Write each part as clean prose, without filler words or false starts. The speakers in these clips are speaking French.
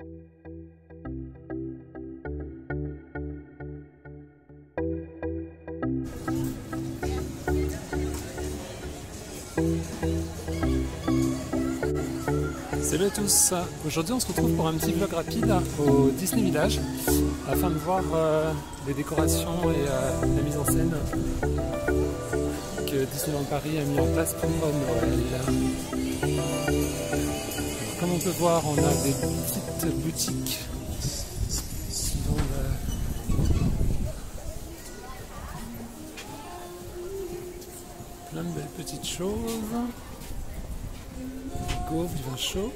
Salut à tous, aujourd'hui on se retrouve pour un petit vlog rapide au Disney Village afin de voir les décorations et la mise en scène que Disneyland Paris a mis en place pour Noël. Alors, comme on peut voir, on a des petites boutiques qui vendent plein de belles petites choses. Gaufres, du vin chaud.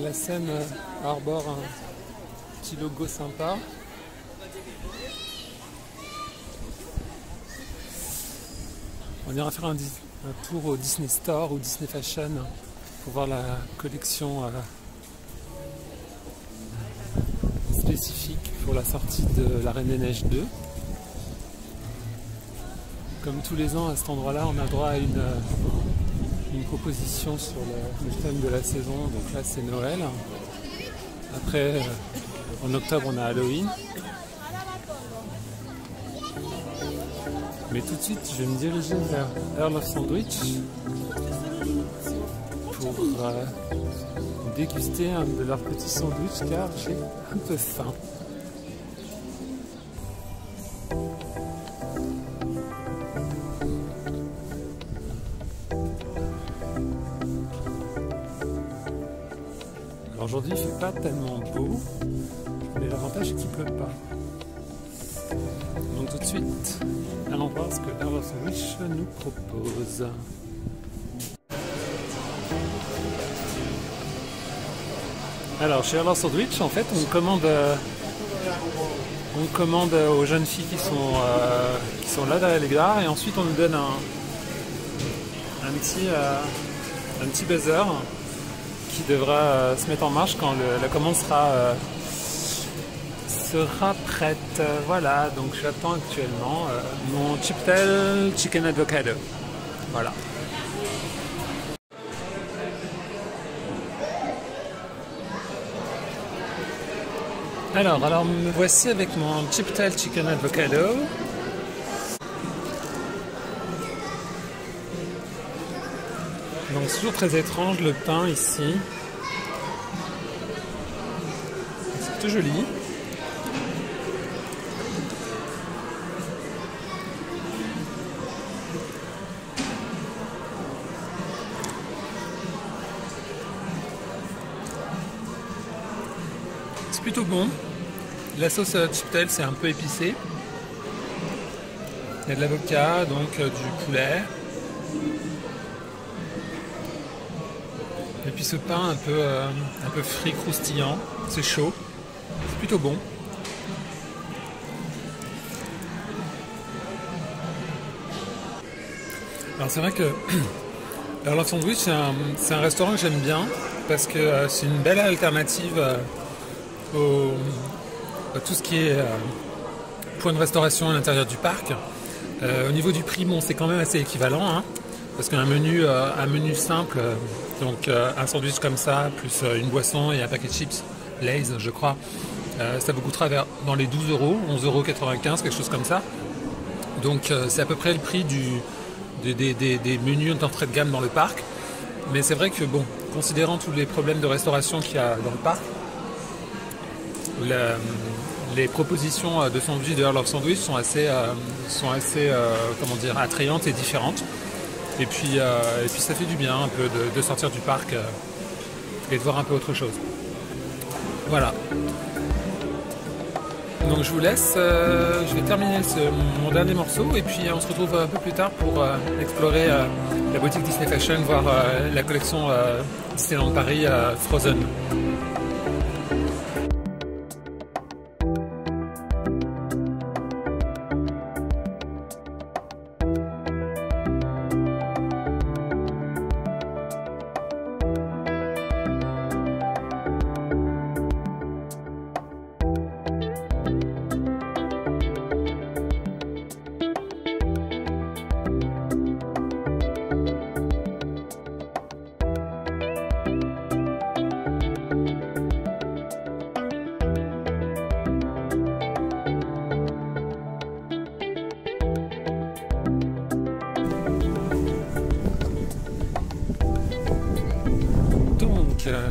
La scène arbore un petit logo sympa. On ira faire un tour au Disney Store ou Disney Fashion pour voir la collection spécifique pour la sortie de La Reine des Neiges 2. Comme tous les ans à cet endroit-là, on a droit à une proposition sur le thème de la saison. Donc là c'est Noël. Après en octobre on a Halloween. Mais tout de suite je vais me diriger vers Earl of Sandwich pour déguster un de leurs petits sandwichs car j'ai un peu faim. Aujourd'hui il fait pas tellement beau, mais l'avantage c'est qu'il pleut pas. Donc tout de suite, allons voir ce que Earl of Sandwich nous propose. Alors chez Earl of Sandwich, en fait, on commande aux jeunes filles qui sont là derrière les gares, et ensuite on nous donne un petit buzzer qui devra se mettre en marche quand la commande sera prête. Voilà, donc j'attends actuellement mon Chiptel Chicken Avocado. Voilà. Alors me voici avec mon Chiptel Chicken Avocado. Donc c'est toujours très étrange le pain ici. C'est plutôt joli. C'est plutôt bon. La sauce Chiptel c'est un peu épicé. Il y a de l'avocat, donc du poulet. Et puis ce pain un peu frit, croustillant, c'est chaud, c'est plutôt bon. Alors c'est vrai que Earl of Sandwich c'est un restaurant que j'aime bien parce que c'est une belle alternative à tout ce qui est point de restauration à l'intérieur du parc. Au niveau du prix, bon, c'est quand même assez équivalent, hein, parce qu'un menu simple, donc un sandwich comme ça, plus une boisson et un paquet de chips, Lay's je crois, ça vous coûtera dans les 12 €, 11,95 €, quelque chose comme ça. Donc c'est à peu près le prix des menus d'entrée de gamme dans le parc. Mais c'est vrai que bon, considérant tous les problèmes de restauration qu'il y a dans le parc, les propositions de sandwich de Earl of Sandwich sont assez comment dire, attrayantes et différentes. Et puis ça fait du bien un peu de sortir du parc et de voir un peu autre chose. Voilà. Donc je vous laisse, je vais terminer mon dernier morceau et puis on se retrouve un peu plus tard pour explorer la boutique Disney Fashion, voir la collection Disneyland Paris Frozen.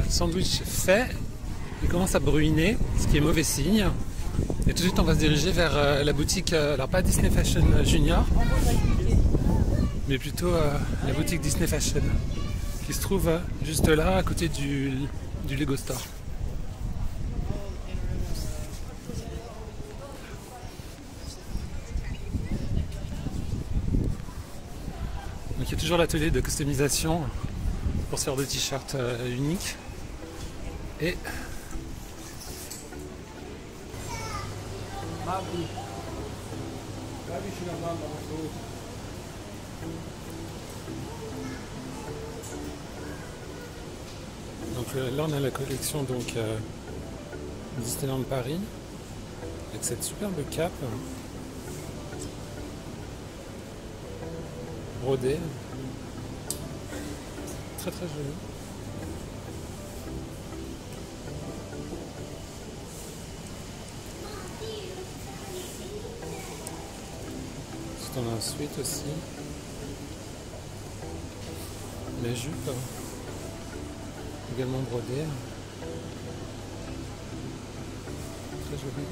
sandwich fait, il commence à bruiner, ce qui est mauvais signe. Et tout de suite on va se diriger vers la boutique, alors pas Disney Fashion Junior, mais plutôt la boutique Disney Fashion, qui se trouve juste là, à côté du Lego Store. Donc il y a toujours l'atelier de customisation pour se faire des t-shirts uniques. Et donc là on a la collection donc Disneyland Paris avec cette superbe cape brodée, très très jolie. On a ensuite aussi la jupe également brodée, très jolie.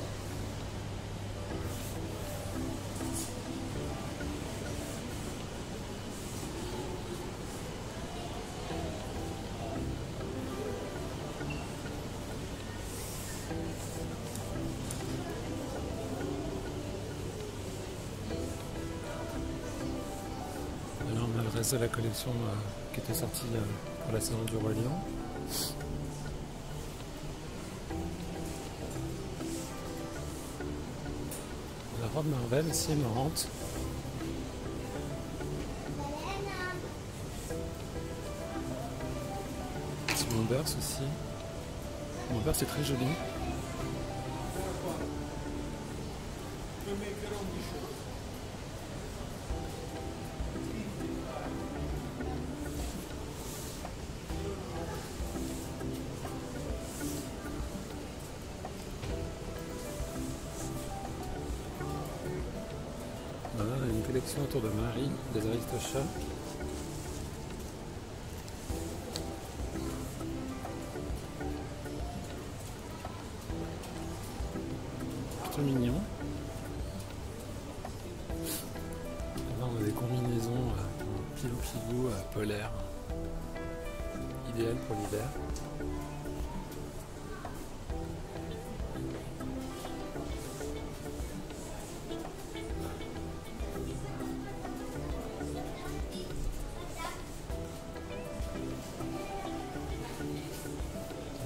Le reste de la collection qui était sortie pour la saison du Roi Lion. La robe Marvel aussi est marrante. Petit Bombers aussi. Bombers c'est très joli. Voilà, on a une collection autour de Marie, des Aristochats. Plutôt mignon. Là on a des combinaisons en pilou-pilou polaire, idéal pour l'hiver.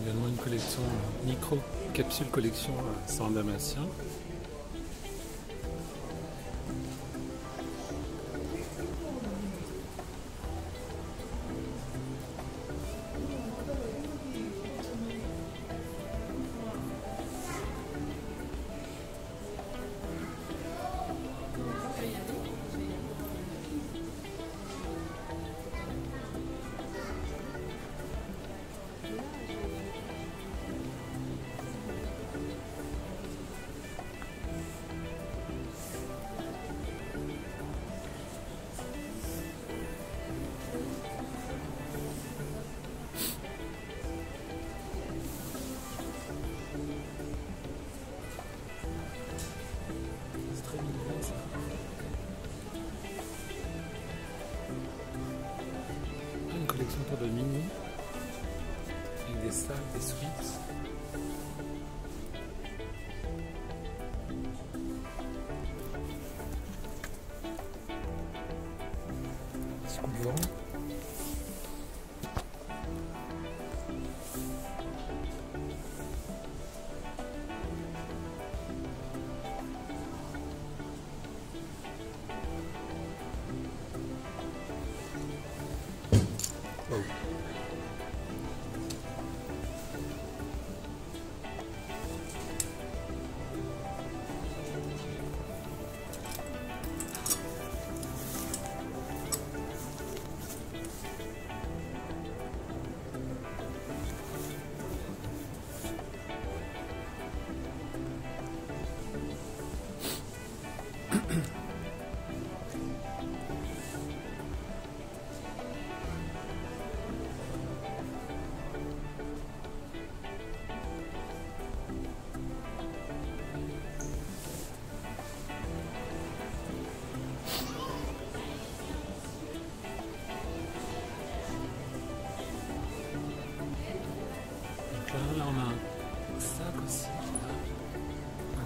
Également une collection micro-capsule collection sans damasien. Une collection autour de mini avec des salles, des suites. Petit coup de vent. Oh.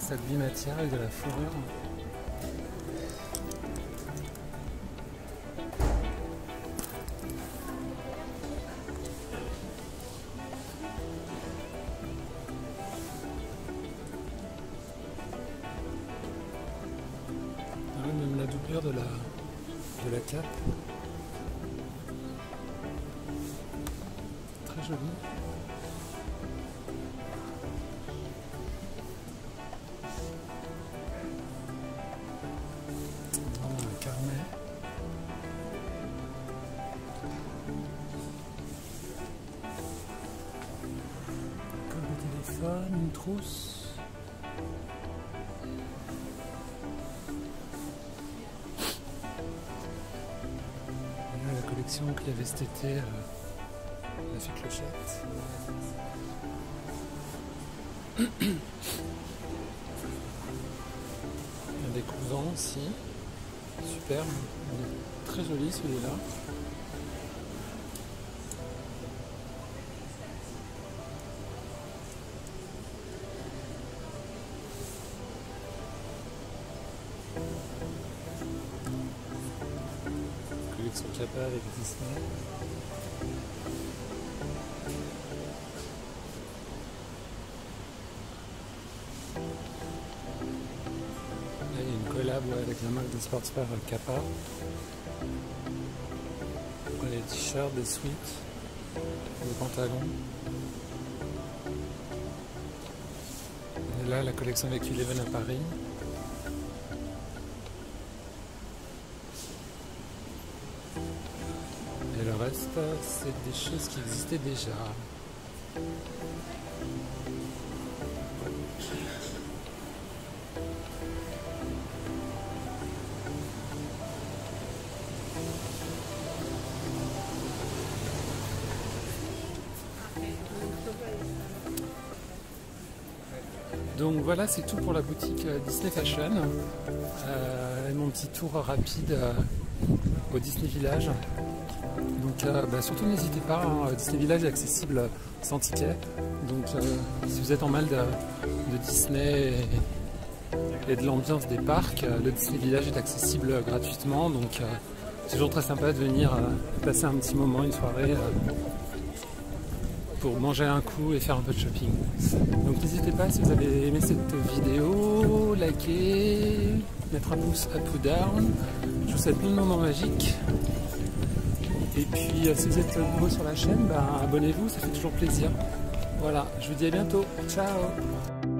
sac bimatière avec de la fourrure. Ah oui, même la doublure de la cape. Très joli. Un carnet. Comme le téléphone, une trousse. La collection qu'il y avait cet été, la fée Clochette. Il y a des couvents aussi, superbe, il est très joli celui-là. Collection Kappa avec Disney. Là, il y a une collab avec la marque de sportswear Kappa. Les t-shirts, des sweats, des pantalons. Et là, la collection avec Eleven à Paris. Et le reste, c'est des choses qui existaient déjà. Donc voilà, c'est tout pour la boutique Disney Fashion. Et mon petit tour rapide au Disney Village. Donc surtout n'hésitez pas, hein, Disney Village est accessible sans ticket. Donc si vous êtes en mal de Disney et de l'ambiance des parcs, le Disney Village est accessible gratuitement. Donc c'est toujours très sympa de venir passer un petit moment, une soirée, pour manger un coup et faire un peu de shopping. Donc n'hésitez pas, si vous avez aimé cette vidéo, liker, mettre un pouce up ou down. Je vous souhaite plein de moments magiques. Et puis si vous êtes nouveau sur la chaîne, abonnez-vous, ça fait toujours plaisir. Voilà, je vous dis à bientôt. Ciao!